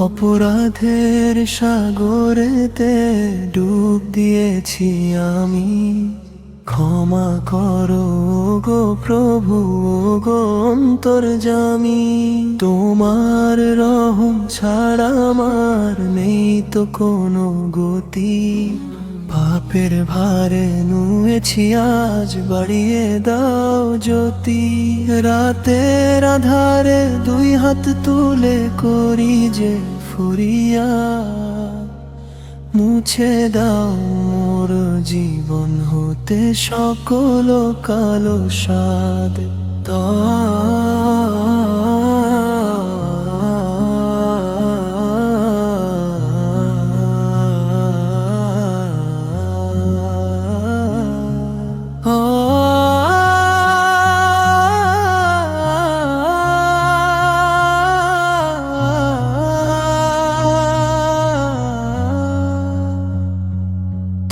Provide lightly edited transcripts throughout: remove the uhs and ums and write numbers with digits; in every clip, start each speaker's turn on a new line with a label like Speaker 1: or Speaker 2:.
Speaker 1: অপরাধের সাগরেতে ডুব দিয়েছি আমি। ক্ষমা করো গো প্রভু গো অন্তর্যামী। তোমার রহম ছাড়া আমার নেই তো কোনো গতি। পাপের ভারে নুয়েছি আজ, বাড়িয়ে দাও জ্যোতি। রাতের আধারে দুই হাত তুলে করি যে ফুরিয়া। মুছে দাও মোর জীবন হতে সকল কালো সাদ।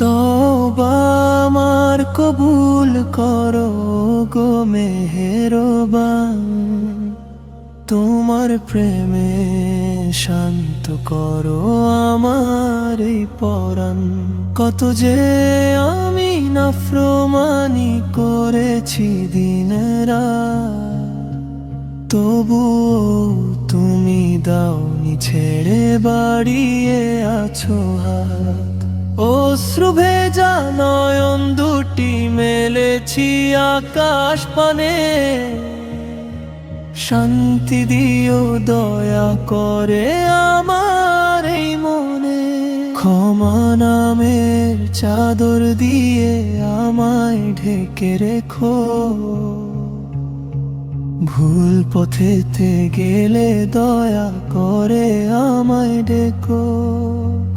Speaker 1: তওবা আমার কবুল করো গো মেহেরবান। তোমার প্রেমে শান্ত করো আমার এই পরাণ। কত যে আমি নাফরমানি করেছি দিন রাত, তবুও তুমি দাওনি ছেড়ে, বাড়িয়ে আছো হাত। অশ্রু ভেজা নয়ন দুটি মেলেছি আকাশ পানে। শান্তি দিও দয়া করে আমার এই মনে। ক্ষমা নামের চাদর দিয়ে আমায় ঢেকে রেখো। ভুল পথেতে গেলে দয়া করে আমায় ডেকো।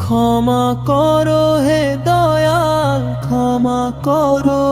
Speaker 1: ক্ষমা করো হে দয়াল, ক্ষমা করো।